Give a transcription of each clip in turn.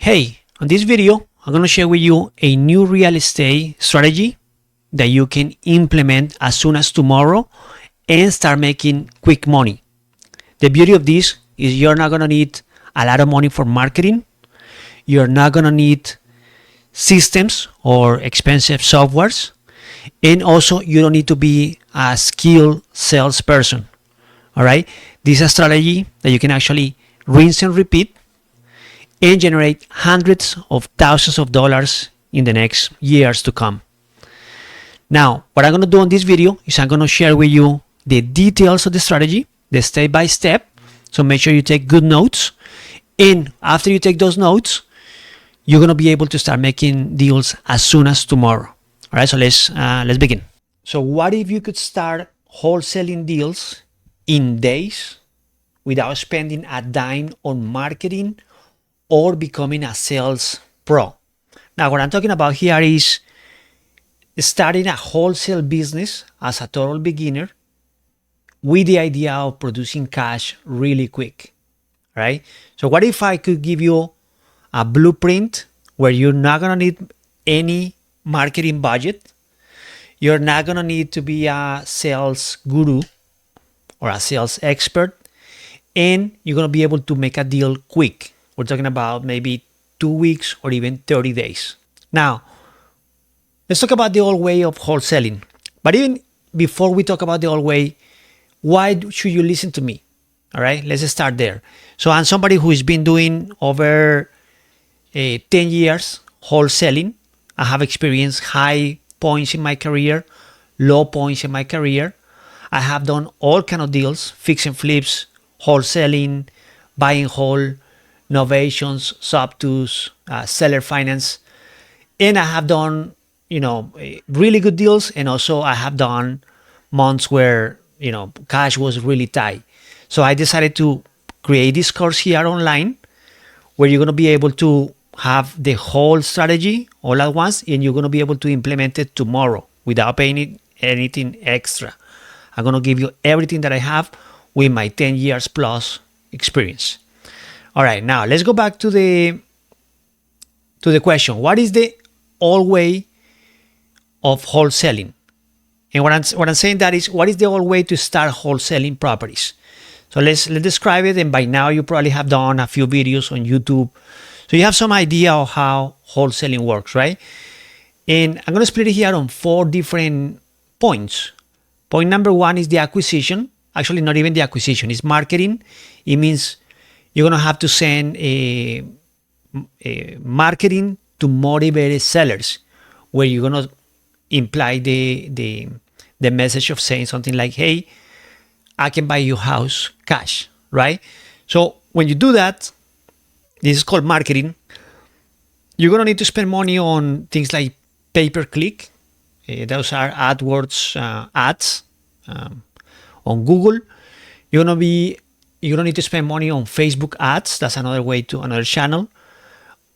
Hey, on this video, I'm going to share with you a new real estate strategy that you can implement as soon as tomorrow and start making quick money. The beauty of this is you're not going to need a lot of money for marketing. You're not going to need systems or expensive softwares. And also, you don't need to be a skilled salesperson. All right. This is a strategy that you can actually rinse and repeat and generate hundreds of thousands of dollars in the next years to come. Now, what I'm going to do on this video is I'm going to share with you the details of the strategy, the step by step. So make sure you take good notes. And after you take those notes, you're going to be able to start making deals as soon as tomorrow. All right, so let's begin. So what if you could start wholesaling deals in days without spending a dime on marketing or becoming a sales pro? Now, what I'm talking about here is starting a wholesale business as a total beginner with the idea of producing cash really quick, right? So what if I could give you a blueprint where you're not going to need any marketing budget? You're not going to need to be a sales guru or a sales expert, and you're going to be able to make a deal quick. We're talking about maybe 2 weeks or even 30 days. Now, let's talk about the old way of wholesaling. But even before we talk about the old way, why should you listen to me? All right, let's start there. So I'm somebody who has been doing over 10 years wholesaling. I have experienced high points in my career, low points in my career. I have done all kind of deals, fix and flips, wholesaling, buying whole, novations, sub-twos, seller finance. And I have done, really good deals. And also I have done months where, cash was really tight. So I decided to create this course here online where you're going to be able to have the whole strategy all at once, and you're going to be able to implement it tomorrow without paying anything extra. I'm going to give you everything that I have with my 10 years plus experience. All right, now let's go back to the question. What is the old way of wholesaling? And what I'm saying that is, what is the old way to start wholesaling properties? So let's describe it. And by now you probably have done a few videos on YouTube, so you have some idea of how wholesaling works, right? And I'm going to split it here on 4 different points. Point number 1 is the acquisition. Actually, not even the acquisition, it's marketing. It means you're going to have to send a marketing to motivated sellers, where you're going to imply the message of saying something like, hey, I can buy your house cash, right? So when you do that, this is called marketing. You're going to need to spend money on things like pay-per-click. Those are AdWords ads on Google. You're going to need to spend money on Facebook ads. That's another channel.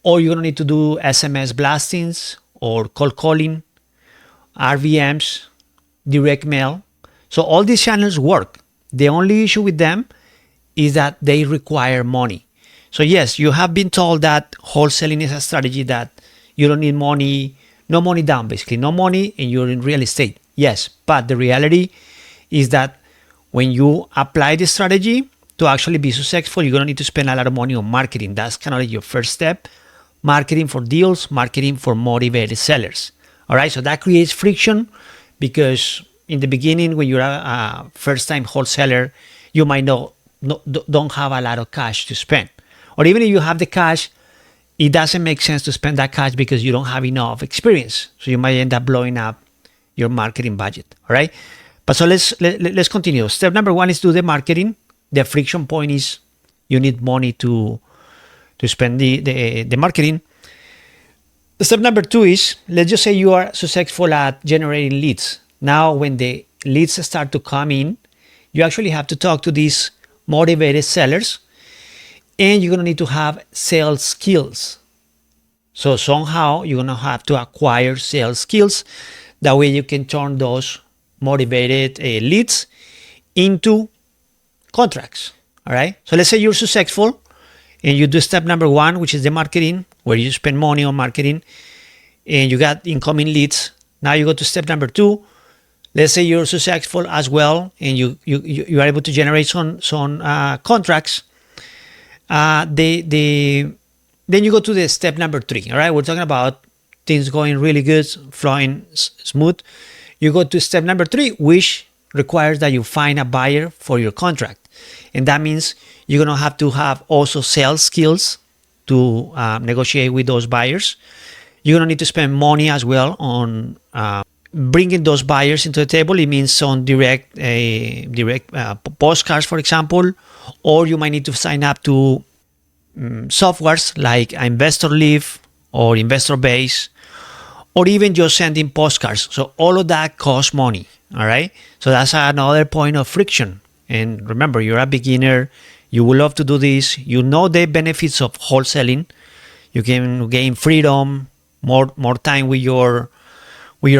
Or you're going to need to do SMS blastings or cold calling, RVMs, direct mail. So all these channels work. The only issue with them is that they require money. So yes, you have been told that wholesaling is a strategy that you don't need money, no money down, basically no money, and you're in real estate. Yes, but the reality is that when you apply this strategy to actually be successful, you're going to need to spend a lot of money on marketing. That's kind of like your first step. Marketing for deals, marketing for motivated sellers. All right, so that creates friction, because in the beginning, when you're a first-time wholesaler, you might don't have a lot of cash to spend. Or even if you have the cash, it doesn't make sense to spend that cash because you don't have enough experience. So you might end up blowing up your marketing budget. All right. But so let's continue. Step number 1 is do the marketing. The friction point is you need money to spend the marketing. Step number 2 is, let's just say you are successful at generating leads. Now, when the leads start to come in, you actually have to talk to these motivated sellers, and you're going to need to have sales skills. So somehow you're going to have to acquire sales skills. That way you can turn those motivated leads into contracts. All right. So let's say you're successful and you do step number 1, which is the marketing, where you spend money on marketing and you got incoming leads. Now you go to step number 2. Let's say you're successful as well and you are able to generate some contracts. Then you go to the step number 3. All right, we're talking about things going really good, flowing smooth. You go to step number 3, which requires that you find a buyer for your contract. And that means you're going to have also sales skills to negotiate with those buyers. You're going to need to spend money as well on bringing those buyers into the table. It means some direct postcards, for example, or you might need to sign up to softwares like Investor Live or Investor Base, or even just sending postcards. So all of that costs money. All right. So that's another point of friction. And remember, you're a beginner. You will love to do this. You know the benefits of wholesaling. You can gain freedom, more time with your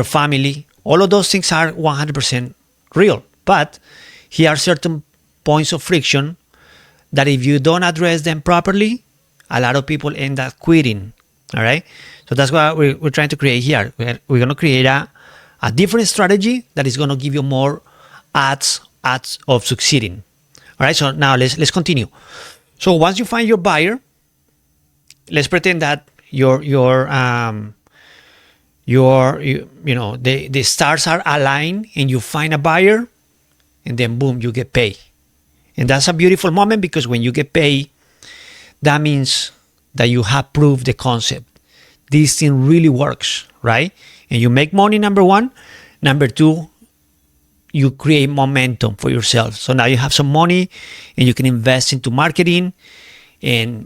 family. All of those things are 100% real. But here are certain points of friction that if you don't address them properly, a lot of people end up quitting. All right. So that's what we're trying to create here. We're going to create a different strategy that is going to give you more odds of succeeding. All right. So now let's continue. So once you find your buyer, let's pretend that the stars are aligned and you find a buyer, and then boom, you get paid. And that's a beautiful moment, because when you get paid, that means that you have proved the concept. This thing really works, right? And you make money, number 1. Number 2, you create momentum for yourself. So now you have some money and you can invest into marketing, and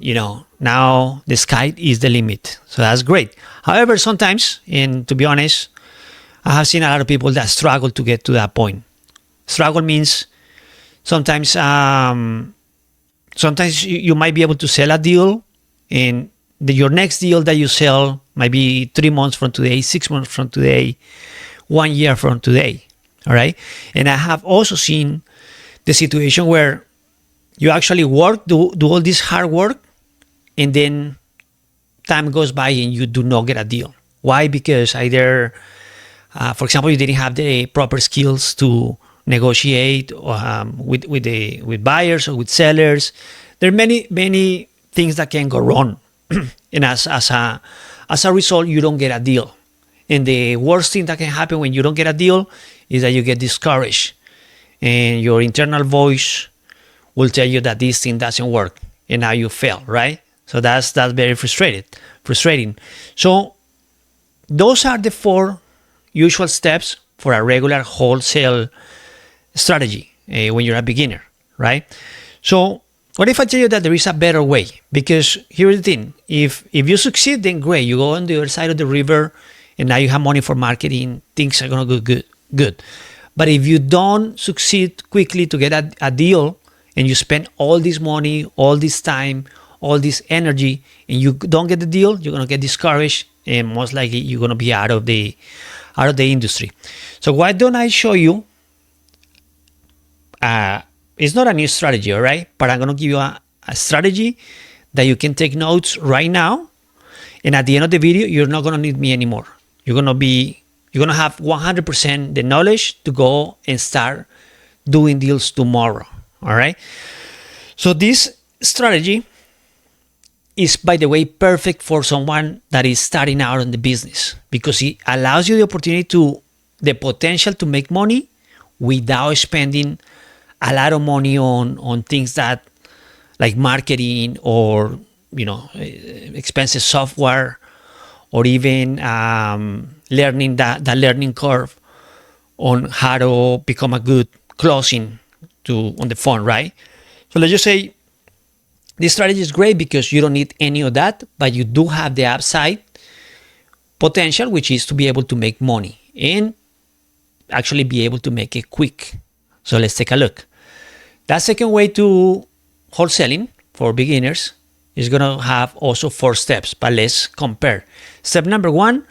now the sky is the limit. So that's great. However, sometimes, and to be honest, I have seen a lot of people that struggle to get to that point. Struggle means sometimes you might be able to sell a deal, and your next deal that you sell might be 3 months from today, 6 months from today, 1 year from today. All right. And I have also seen the situation where you actually do all this hard work, and then time goes by and you do not get a deal. Why? Because either, for example, you didn't have the proper skills to negotiate with buyers or with sellers. There are many things that can go wrong, and as a result, you don't get a deal. And the worst thing that can happen when you don't get a deal is that you get discouraged, and your internal voice will tell you that this thing doesn't work, and now you fail, right? So that's very frustrating. So those are the 4 usual steps for a regular wholesale strategy when you're a beginner, right? So what if I tell you that there is a better way? Because here's the thing: if you succeed, then great. You go on the other side of the river, and now you have money for marketing. Things are gonna go good. But if you don't succeed quickly to get a deal, and you spend all this money, all this time, all this energy, and you don't get the deal, you're gonna get discouraged, and most likely you're gonna be out of the industry. So why don't I show you? It's not a new strategy, all right? But I'm gonna give you a strategy that you can take notes right now, and at the end of the video, you're not gonna need me anymore. You're gonna have 100% the knowledge to go and start doing deals tomorrow. All right. So this strategy is, by the way, perfect for someone that is starting out in the business, because it allows you the potential to make money without spending a lot of money on things that, like marketing or expensive software, or even learning that learning curve on how to become a good closing on the phone, right? So let's just say this strategy is great because you don't need any of that, but you do have the upside potential, which is to be able to make money and actually be able to make it quick. So let's take a look. That second way to wholesaling for beginners is going to have also 4 steps, but let's compare. Step number 1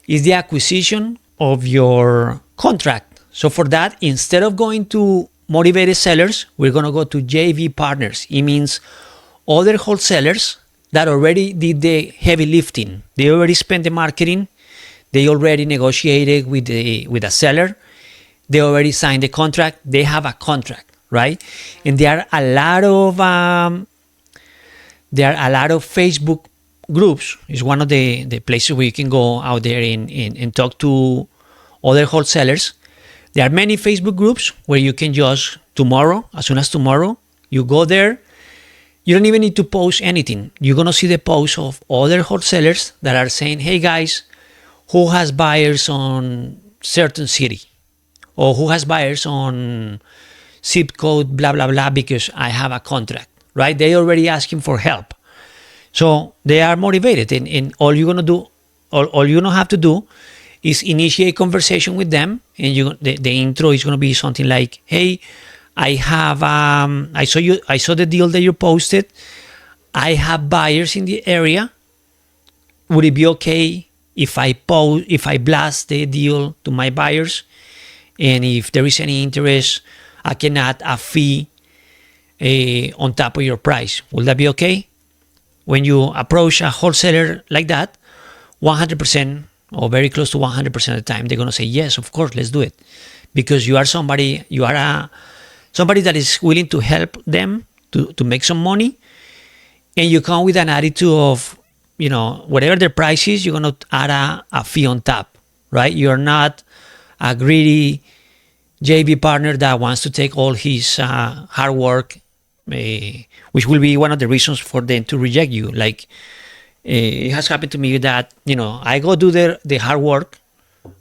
is the acquisition of your contract. So for that, instead of going to motivated sellers, we're going to go to JV partners. It means other wholesalers that already did the heavy lifting. They already spent the marketing. They already negotiated with the seller. They already signed the contract. They have a contract, right? And there are a lot of Facebook groups. It's one of the places where you can go out there and talk to other wholesalers. There are many Facebook groups where you can just tomorrow, as soon as tomorrow, you go there. You don't even need to post anything. You're going to see the posts of other wholesalers that are saying, hey guys, who has buyers on certain city? Or who has buyers on zip code, blah, blah, blah, because I have a contract, right? They already asking for help. So they are motivated. And all you're going to do, all you're going to have to do is initiate conversation with them. And the intro is going to be something like, hey, I saw the deal that you posted. I have buyers in the area. Would it be okay if I blast the deal to my buyers? And if there is any interest, I can add a fee on top of your price. Will that be okay? When you approach a wholesaler like that, 100% or very close to 100% of the time, they're going to say, yes, of course, let's do it. Because you are somebody that is willing to help them to make some money, and you come with an attitude of, whatever their price is, you're going to add a fee on top, right? You're not a greedy JV partner that wants to take all his hard work, which will be one of the reasons for them to reject you. Like, it has happened to me that, I go do the hard work,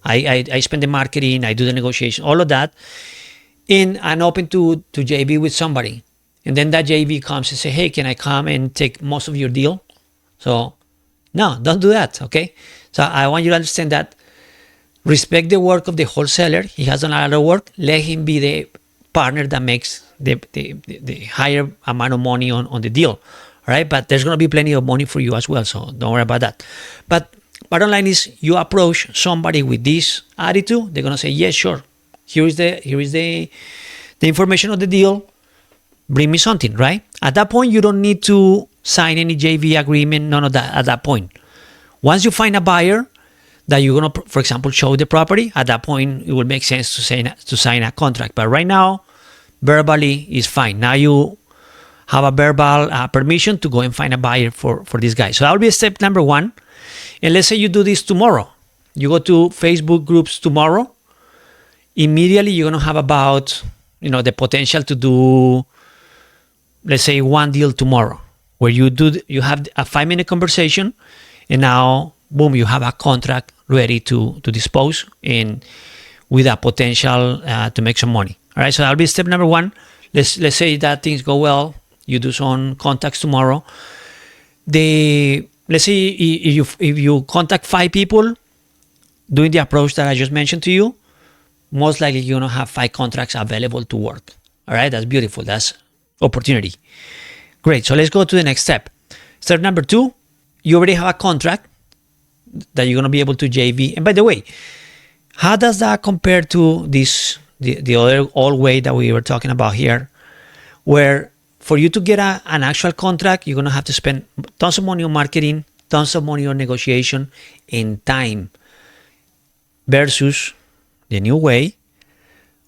I spend the marketing, I do the negotiation, all of that, and I'm open to JV with somebody. And then that JV comes and say, hey, can I come and take most of your deal? So, no, don't do that, okay? So I want you to understand that respect the work of the wholesaler. He has done a lot of work. Let him be the partner that makes the higher amount of money on the deal, all right? But there's going to be plenty of money for you as well, so don't worry about that. But bottom line is, you approach somebody with this attitude, they're going to say, yes, sure. Here is the information of the deal. Bring me something, right? At that point, you don't need to sign any JV agreement, none of that at that point. Once you find a buyer that you're going to, for example, show the property, at that point, it will make sense to sign a contract. But right now, verbally is fine. Now you have a verbal permission to go and find a buyer for this guy. So that will be step number one. And let's say you do this tomorrow. You go to Facebook groups tomorrow. Immediately, you're going to have about, the potential to do, let's say, one deal tomorrow, where you have a 5-minute conversation, and now, boom, you have a contract ready to dispose and with a potential to make some money. All right, so that'll be step number one. Let's say that things go well. You do some contacts tomorrow. Let's say if you contact 5 people doing the approach that I just mentioned to you, most likely you're going to have 5 contracts available to work. All right, that's beautiful. That's opportunity. Great. So let's go to the next step. Step number 2, you already have a contract that you're going to be able to JV. And by the way, how does that compare to the other old way that we were talking about here, where for you to get an actual contract, you're going to have to spend tons of money on marketing, tons of money on negotiation, and time, versus the new way,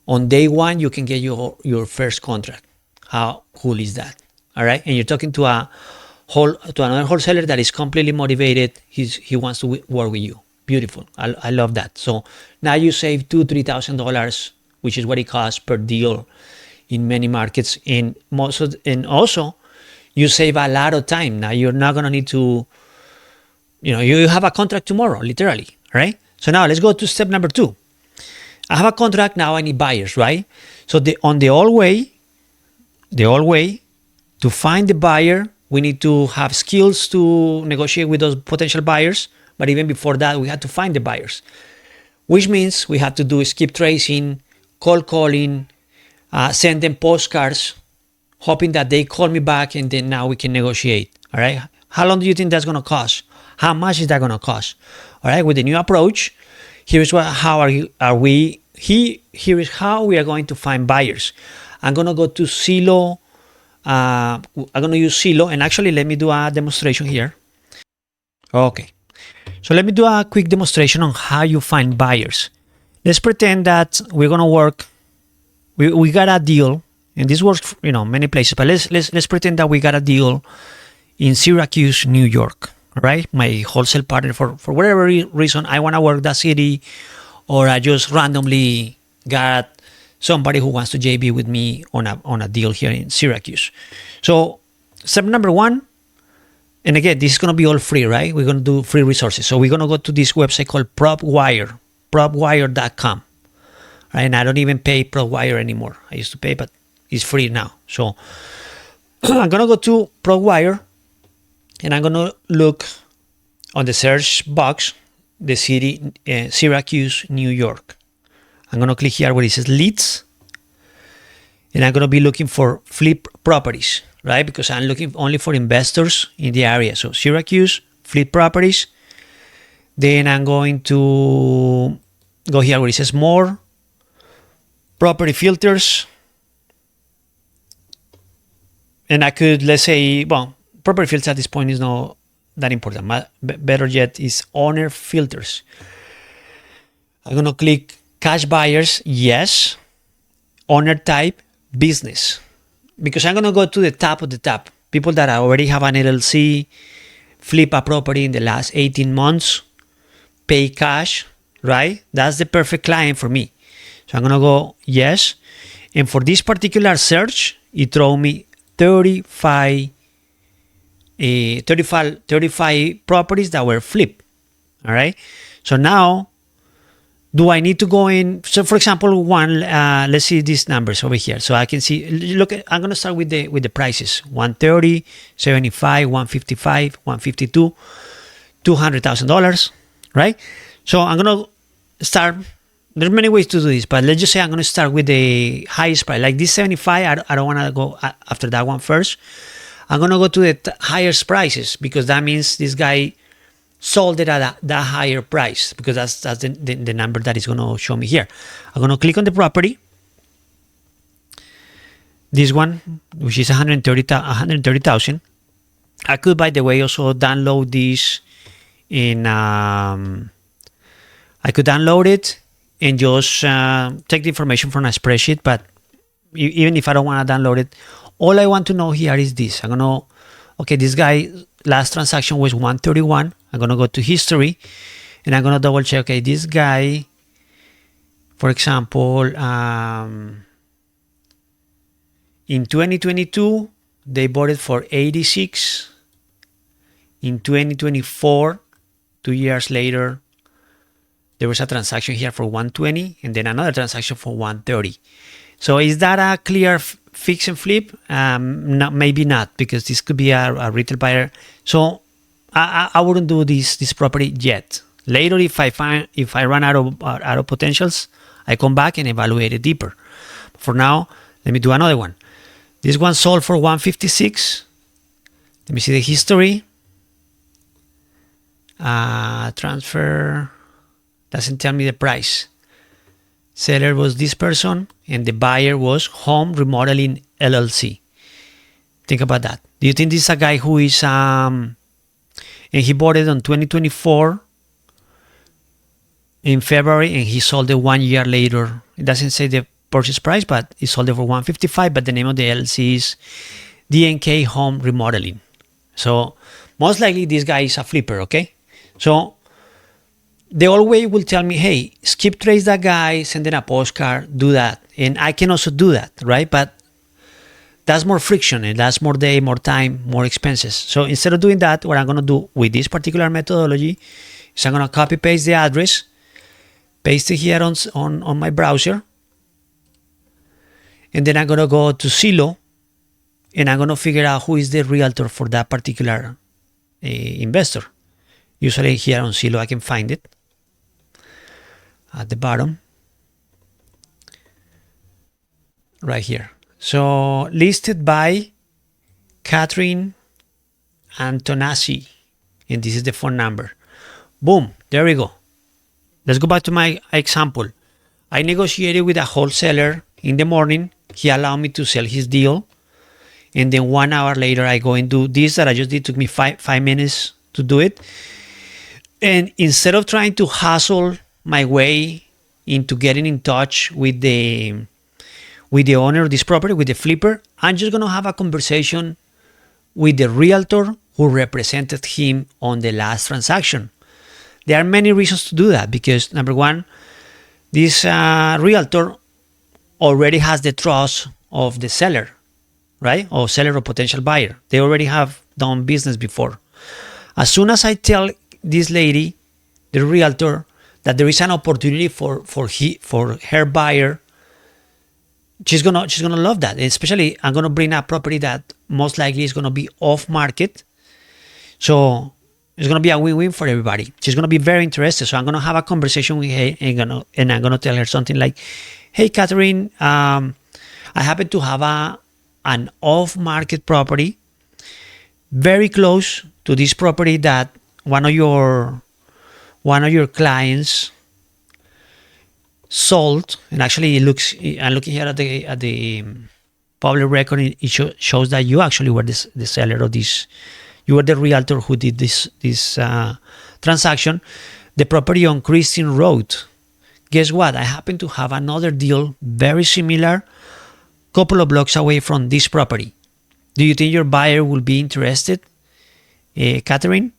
on day one, you can get your first contract. How cool is that? All right. And you're talking to another wholesaler that is completely motivated. He wants to work with you. Beautiful. I love that. So now you save $2,000-$3,000, which is what it costs per deal in many markets. And also you save a lot of time. Now you're not going to need to, you have a contract tomorrow, literally. Right. So now let's go to step number 2. I have a contract, now I need buyers, right? So the old way, to find the buyer, we need to have skills to negotiate with those potential buyers. But even before that, we had to find the buyers, which means we have to do skip tracing, cold calling, send them postcards, hoping that they call me back, and then now we can negotiate. All right. How long do you think that's going to cost? How much is that going to cost? All right. With the new approach, here is how we are going to find buyers. I'm going to go to Zillow I'm going to use Zillow, and actually let me do a demonstration here. Okay, so let me do a quick demonstration on how you find buyers. Let's pretend that we're going to work. We got a deal, and this works, many places. But let's pretend that we got a deal in Syracuse, New York. Right, my wholesale partner, for whatever reason, I want to work that city, or I just randomly got somebody who wants to JV with me on a deal here in Syracuse. So step number one, and again, this is going to be all free, right? We're going to do free resources. So we're going to go to this website called PropWire, propwire.com. Right, and I don't even pay PropWire anymore. I used to pay, but it's free now. So I'm going to go to PropWire, and I'm going to look on the search box, the city, Syracuse, New York. I'm going to click here where it says leads. And I'm going to be looking for flip properties, right? Because I'm looking only for investors in the area. So Syracuse, flip properties. Then I'm going to go here where it says more, property filters. And I could, let's say, well, property filters at this point is not that important. Better yet is owner filters. I'm going to click cash buyers, yes. Owner type, business. Because I'm going to go to the top of the top. People that already have an LLC, flip a property in the last 18 months, pay cash, right? That's the perfect client for me. So I'm going to go yes. And for this particular search, it throws me 35 properties that were flipped. All right. So now, do I need to go in? So for example, let's see these numbers over here. So I can see, look, I'm going to start with the prices. 130, 75, 155, 152, $200,000, right? So I'm going to start. There's many ways to do this, but let's just say I'm going to start with the highest price. Like this 75, I don't want to go after that one first. I'm going to go to the highest prices because that means this guy sold it at that higher price, because that's the number that is going to show me here. I'm going to click on the property. This one, which is 130,000. I could, by the way, also download this in, I could download it and just take the information from a spreadsheet. But even if I don't want to download it, all I want to know here is this. I'm going to, okay, this guy, last transaction was 131. I'm going to go to history and I'm going to double check. Okay, this guy, for example, in 2022, they bought it for 86. In 2024, 2 years later, there was a transaction here for 120 and then another transaction for 130. So is that a clear fix and flip? No, maybe not, because this could be a retail buyer. So I wouldn't do this property yet. Later, if I run out of potentials, I come back and evaluate it deeper. For now, let me do another one. This one sold for 156. Let me see the history. Transfer doesn't tell me the price. Seller was this person and the buyer was Home Remodeling LLC. Think about that. Do you think this is a guy who is and he bought it on 2024 in February and he sold it 1 year later? It doesn't say the purchase price, but he sold it for 155, but the name of the LLC is DNK Home Remodeling. So most likely this guy is a flipper, okay? So they always will tell me, hey, skip trace that guy, send in a postcard, do that. And I can also do that, right? But that's more friction and that's more day, more time, more expenses. So instead of doing that, what I'm going to do with this particular methodology is I'm going to copy paste the address, paste it here on my browser. And then I'm going to go to Zillow and I'm going to figure out who is the realtor for that particular investor. Usually here on Zillow, I can find it at the bottom, right here. So listed by Catherine Antonassi, and this is the phone number. Boom, there we go. Let's go back to my example. I negotiated with a wholesaler in the morning. He allowed me to sell his deal. and then 1 hour later I go and do this that I just did. Took me five minutes to do it. And instead of trying to hustle my way into getting in touch with the owner of this property, with the flipper, I'm just gonna have a conversation with the realtor who represented him on the last transaction. There are many reasons to do that, because number one, this realtor already has the trust of the seller, right? Or seller or potential buyer. They already have done business before. As soon as I tell this lady, the realtor, that there is an opportunity for her buyer, she's gonna love that. Especially, I'm gonna bring a property that most likely is gonna be off market, so it's gonna be a win-win for everybody. She's gonna be very interested. So I'm gonna have a conversation with her, and I'm gonna tell her something like, "Hey, Catherine, I happen to have an off-market property very close to this property that one of your clients sold, and actually it looks, I'm looking here at the public record, it shows that you actually were the seller of this, you were the realtor who did this transaction, the property on Christian Road. Guess what? I happen to have another deal very similar, couple of blocks away from this property. Do you think your buyer will be interested, Catherine?"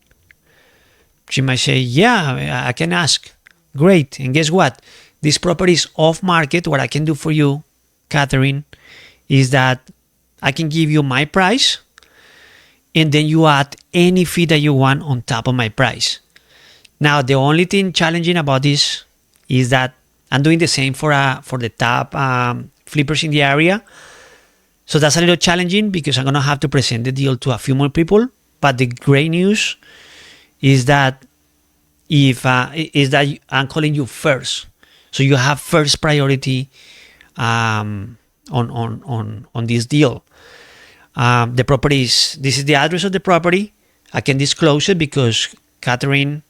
She might say, "Yeah, I can ask." Great. And guess what? This property is off market. What I can do for you, Catherine, is that I can give you my price, and then you add any fee that you want on top of my price. Now, the only thing challenging about this is that I'm doing the same for the top flippers in the area. So that's a little challenging, because I'm gonna have to present the deal to a few more people. But the great news is that I'm calling you first, so you have first priority on this deal. The property this is the address of the property. I can disclose it because Catherine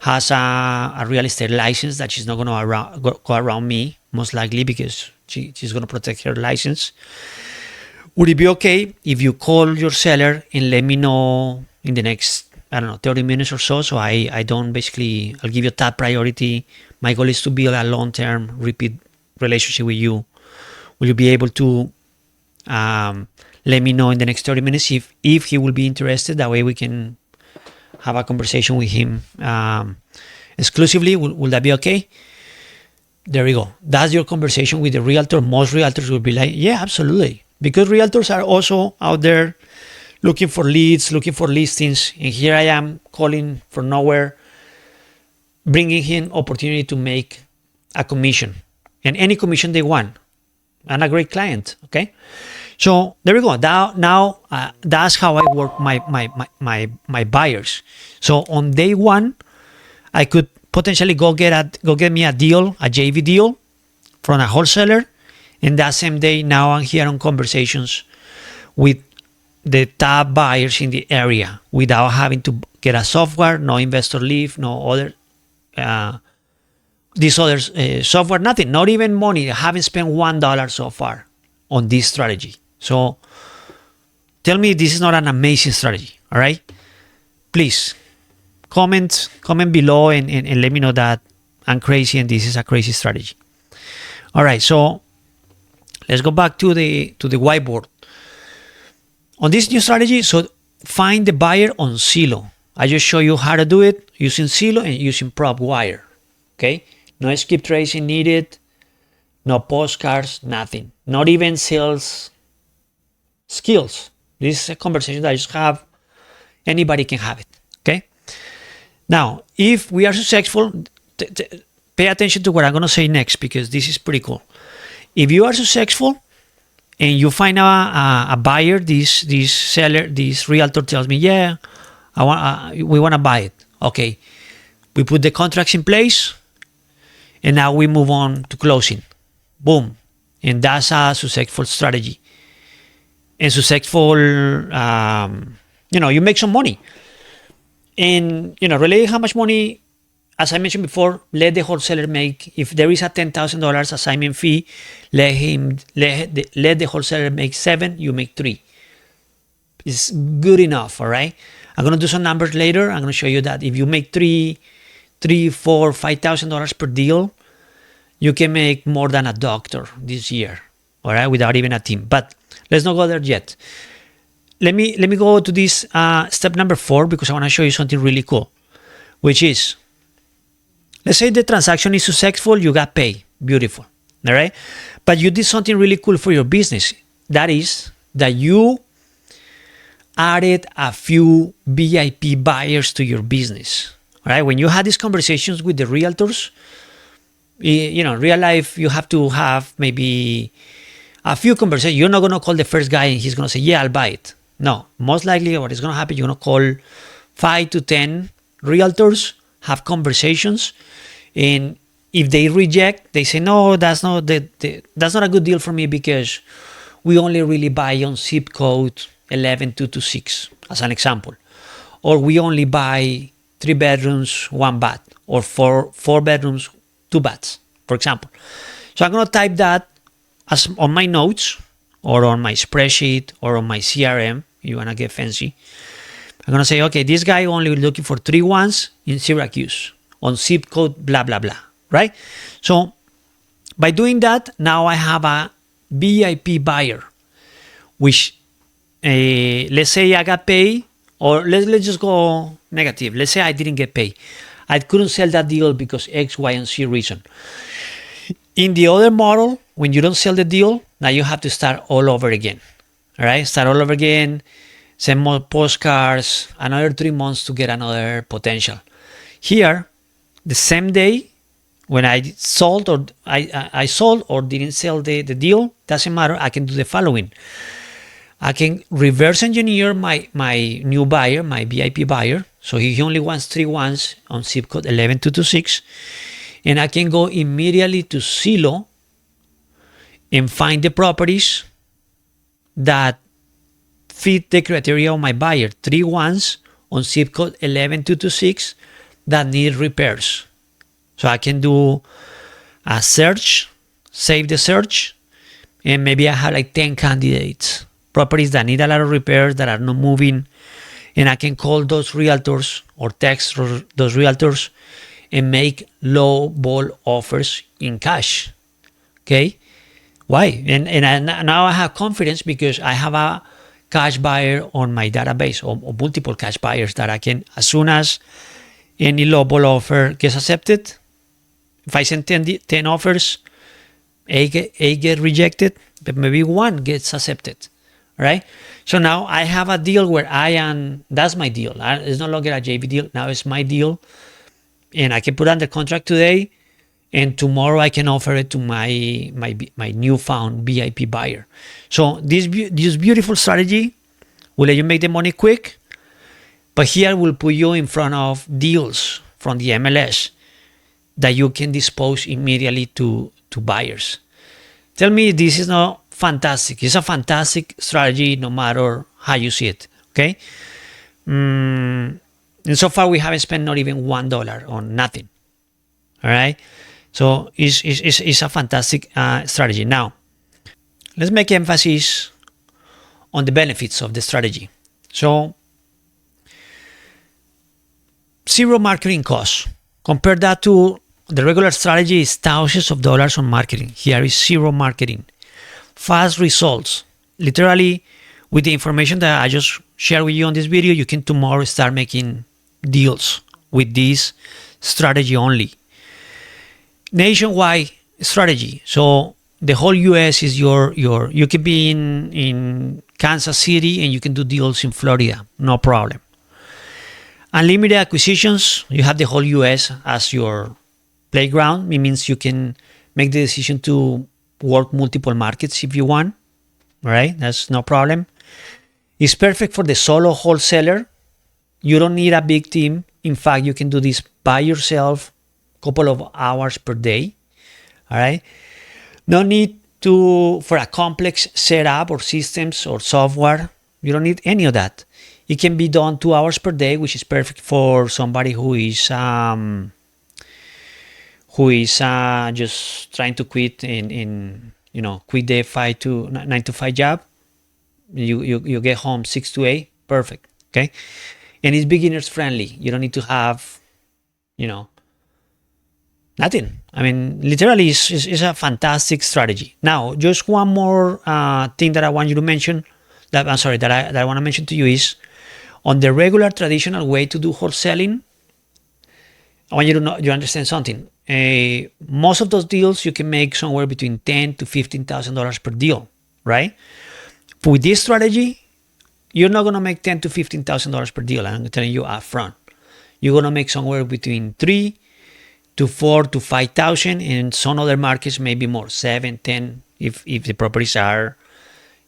has a real estate license that she's not going to go around me, most likely, because she's going to protect her license. Would it be okay if you call your seller and let me know in the next, 30 minutes or so? So I don't basically, I'll give you top priority. My goal is to build a long-term repeat relationship with you. Will you be able to let me know in the next 30 minutes if he will be interested? That way we can have a conversation with him exclusively. Will that be okay? There we go. That's your conversation with the realtor. Most realtors will be like, yeah, absolutely. Because realtors are also out there looking for leads, looking for listings. And here I am calling from nowhere, bringing him opportunity to make a commission, and any commission they want. I'm a great client, okay? So there we go. Now that's how I work my buyers. So on day one, I could potentially go get me a deal, a JV deal from a wholesaler, and that same day, now I'm here on conversations with the top buyers in the area without having to get a software, no investor leave, no other this other software, nothing, not even money. I haven't spent $1 so far on this strategy. So tell me this is not an amazing strategy, all right? Please comment below and let me know that I'm crazy and this is a crazy strategy. All right, so let's go back to the whiteboard. On this new strategy, so find the buyer on Zillow. I just show you how to do it using Zillow and using PropWire. Okay, no skip tracing needed, no postcards, nothing, not even sales skills. This is a conversation that I just have. Anybody can have it. Okay. Now, if we are successful, pay attention to what I'm going to say next, because this is pretty cool. If you are successful and you find a buyer, this seller, this realtor tells me, yeah, we want to buy it. Okay, we put the contracts in place, and now we move on to closing. Boom, and that's a successful strategy. And successful, you make some money, and really how much money. As I mentioned before, let the wholesaler make, if there is a $10,000 assignment fee, let the wholesaler make 7, you make 3. is good enough. All right. I'm gonna do some numbers later. I'm gonna show you that if you make $3,000, $4,000, $5,000 per deal, you can make more than a doctor this year. All right, without even a team. But let's not go there yet. Let me go to this step number 4 because I want to show you something really cool, which is, let's say the transaction is successful, you got paid, beautiful, all right? But you did something really cool for your business. That is that you added a few VIP buyers to your business, all right? When you had these conversations with the realtors, real life, you have to have maybe a few conversations. You're not going to call the first guy and he's going to say, yeah, I'll buy it. No, most likely what is going to happen, you're going to call 5 to 10 realtors, have conversations, and if they reject, they say, no, that's not that's not a good deal for me because we only really buy on zip code 11226, as an example. Or we only buy 3 bedrooms, 1 bath, or 4 bedrooms, 2 baths, for example. So I'm going to type that as on my notes or on my spreadsheet or on my CRM. You want to get fancy. I'm going to say, okay, this guy only looking for 3 ones in Syracuse on zip code, blah, blah, blah, right? So by doing that, now I have a VIP buyer, which let's say I got paid, or let's just go negative. Let's say I didn't get paid. I couldn't sell that deal because X, Y, and Z reason. In the other model, when you don't sell the deal, now you have to start all over again. All right, start all over again, send more postcards, another 3 months to get another potential. Here, the same day, when I sold or I sold or didn't sell the deal, doesn't matter. I can do the following. I can reverse engineer my new buyer, my VIP buyer. So he only wants 3 ones on zip code 11226. And I can go immediately to Zillow and find the properties that fit the criteria of my buyer. 3 ones on zip code 11226 that need repairs. So I can do a search, save the search, and maybe I have like 10 candidates, properties that need a lot of repairs, that are not moving, and I can call those realtors or text those realtors and make low ball offers in cash. Okay? Why? And now I have confidence because I have a cash buyer on my database, or multiple cash buyers that I can, as soon as any low ball offer gets accepted, if I send 10 offers, 8 get rejected, but maybe 1 gets accepted, right? So now I have a deal where that's my deal. It's no longer a JV deal. Now it's my deal. And I can put under contract today, and tomorrow I can offer it to my newfound VIP buyer. So this beautiful strategy will let you make the money quick, but here will put you in front of deals from the MLS that you can dispose immediately to buyers. Tell me if this is not fantastic. It's a fantastic strategy no matter how you see it, okay? And so far we haven't spent not even $1 on nothing, all right? So it's a fantastic strategy. Now, let's make emphasis on the benefits of the strategy. So, 0 marketing costs. Compare that to the regular strategy is thousands of dollars on marketing. Here is 0 marketing. Fast results. Literally, with the information that I just shared with you on this video, you can tomorrow start making deals with this strategy only. Nationwide strategy. So the whole US is you can be in Kansas City and you can do deals in Florida, no problem. Unlimited acquisitions, you have the whole US as your playground. It means you can make the decision to work multiple markets if you want, right? That's no problem. It's perfect for the solo wholesaler. You don't need a big team. In fact, you can do this by yourself, couple of hours per day. All right. No need for a complex setup or systems or software. You don't need any of that. It can be done 2 hours per day, which is perfect for somebody who is just trying to quit quit their 9 to 5 job. You get home 6 to 8, perfect. Okay, and it's beginners friendly. You don't need to have, you know, nothing. I mean, literally, it's a fantastic strategy. Now, just one more thing that I want you to mention. That I'm sorry that I want to mention to you is on the regular traditional way to do wholesaling. I want you to know you understand something. Most of those deals you can make somewhere between $10,000 to $15,000 per deal, right? With this strategy, you're not gonna make $10,000 to $15,000 per deal. I'm telling you upfront. You're gonna make somewhere between 3 to 4 to 5,000, and some other markets maybe more, 7, 10, if the properties are,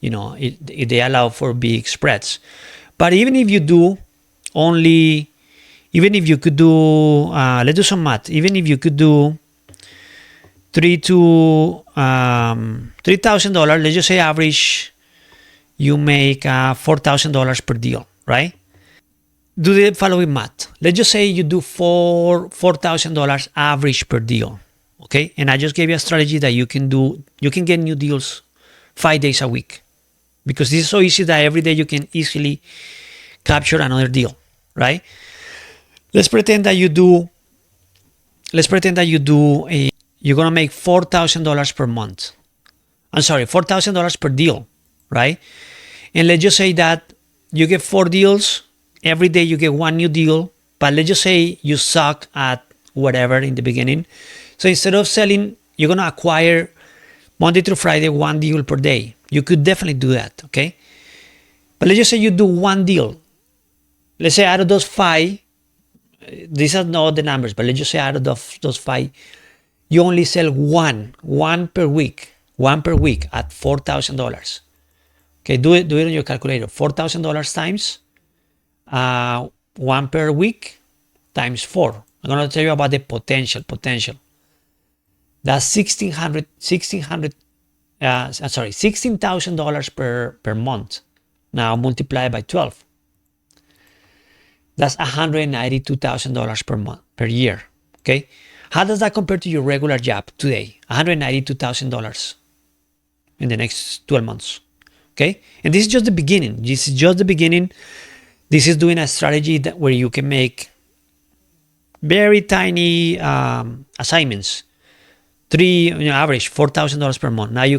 if they allow for big spreads. But even if you do only, even if you could do, let's do some math. Even if you could do $3,000, let's just say average, you make $4,000 per deal, right? Do the following math. Let's just say you do $4,000 average per deal, okay? And I just gave you a strategy that you can do. You can get new deals 5 days a week, because this is so easy that every day you can easily capture another deal, right? Let's pretend that you do. You're gonna make $4,000 per month. I'm sorry, $4,000 per deal, right? And let's just say that you get 4 deals. Every day you get one new deal, but let's just say you suck at whatever in the beginning. So instead of selling, you're going to acquire Monday through Friday, one deal per day. You could definitely do that, okay? But let's just say you do one deal. Let's say out of those 5, these are not the numbers, but let's just say out of those 5, you only sell one per week at $4,000. Okay, do it on your calculator. $4,000 times 1 per week times 4. I'm going to tell you about the potential. That's $16,000 per month. Now multiply by 12. That's $192,000 per month, per year. Okay, how does that compare to your regular job today? $192,000 in the next 12 months. Okay, and this is just the beginning. This is doing a strategy where you can make very tiny assignments. Average $4,000 per month. Now you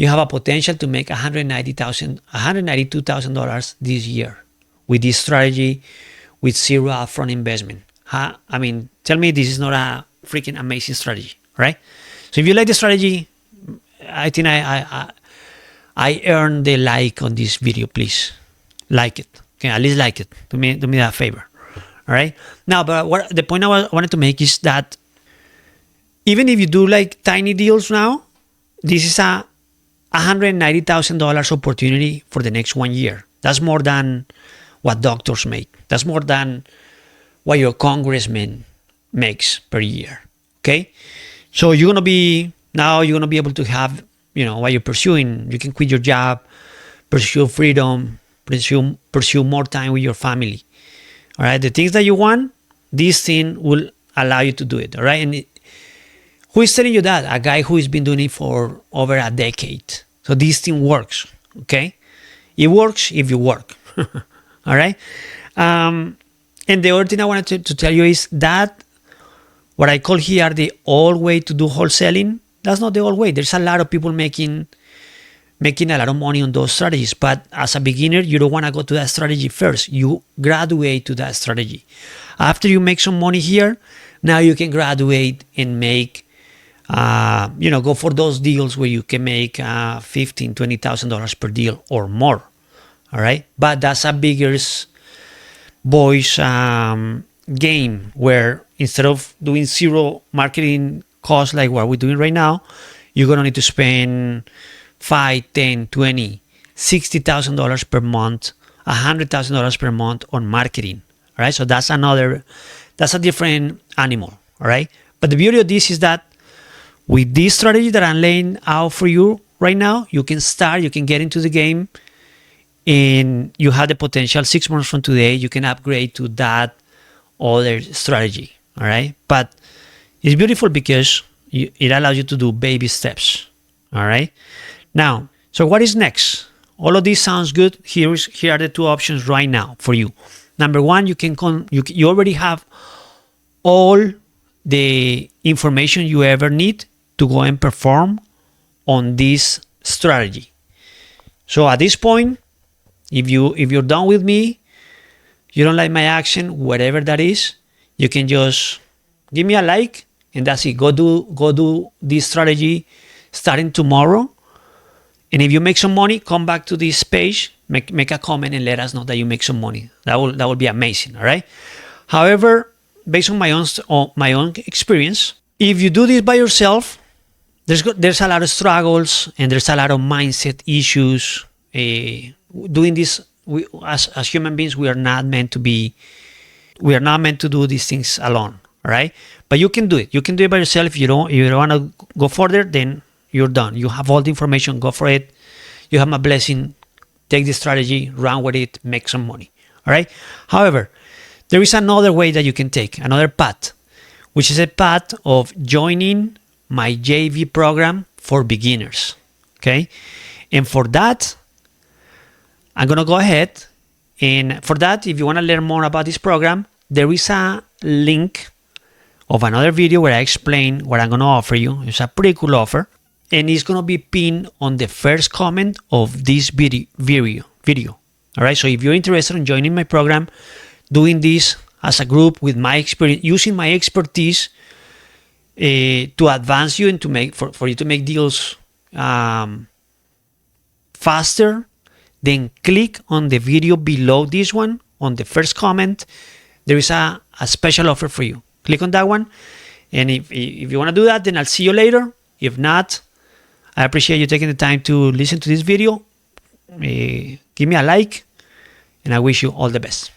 have a potential to make $192,000 this year with this strategy, with zero upfront investment. I mean, tell me this is not a freaking amazing strategy, right? So if you like the strategy, I think I earned the like on this video. Please like it. Okay, at least like it. Do me that favor. All right. Now, but the point I wanted to make is that even if you do like tiny deals now, this is a $190,000 opportunity for the next 1 year. That's more than what doctors make. That's more than what your congressman makes per year. Okay, so you're gonna be able to have, what you're pursuing. You can quit your job, pursue freedom, pursue more time with your family. All right, the things that you want, this thing will allow you to do it. All right, and who is telling you that? A guy who has been doing it for over a decade. So this thing works. Okay, it works if you work. All right. And the other thing I wanted to tell you is that what I call here the old way to do wholesaling, that's not the old way. There's a lot of people making a lot of money on those strategies. But as a beginner, you don't want to go to that strategy first. You graduate to that strategy. After you make some money here, now you can graduate and make, go for those deals where you can make $15,000, $20,000 per deal or more. All right. But that's a bigger boys game where instead of doing zero marketing costs like what we're doing right now, you're going to need to spend $5, $10, $20, $60,000 per month, $100,000 per month on marketing. All right. So that's a different animal. All right. But the beauty of this is that with this strategy that I'm laying out for you right now, you can get into the game, and you have the potential 6 months from today, you can upgrade to that other strategy. All right. But it's beautiful because it allows you to do baby steps. All right. Now, so what is next all of this sounds good. Here are the two options right now for you. Number one, you already have all the information you ever need to go and perform on this strategy. So at this point, if you're done with me, you don't like my action, whatever that is, you can just give me a like, and that's it. Go do this strategy starting tomorrow. And if you make some money, come back to this page, make a comment and let us know that you make some money. That will be amazing. All right. However, based on my own experience, if you do this by yourself, there's a lot of struggles and there's a lot of mindset issues. Doing this, as human beings, we are not meant to do these things alone. All right. But you can do it. You can do it by yourself. If you don't want to go further, then you're done. You have all the information. Go for it. You have my blessing. Take the strategy, run with it, make some money. All right. However, there is another way that you can take, another path, which is a path of joining my JV program for beginners. Okay. And for that, I'm going to go ahead. And for that, if you want to learn more about this program, there is a link of another video where I explain what I'm going to offer you. It's a pretty cool offer. And it's going to be pinned on the first comment of this video. All right. So if you're interested in joining my program, doing this as a group with my experience, using my expertise to advance you and to make for you to make deals faster, then click on the video below this one. On the first comment, there is a special offer for you. Click on that one. And if you want to do that, then I'll see you later. If not, I appreciate you taking the time to listen to this video. Give me a like, and I wish you all the best.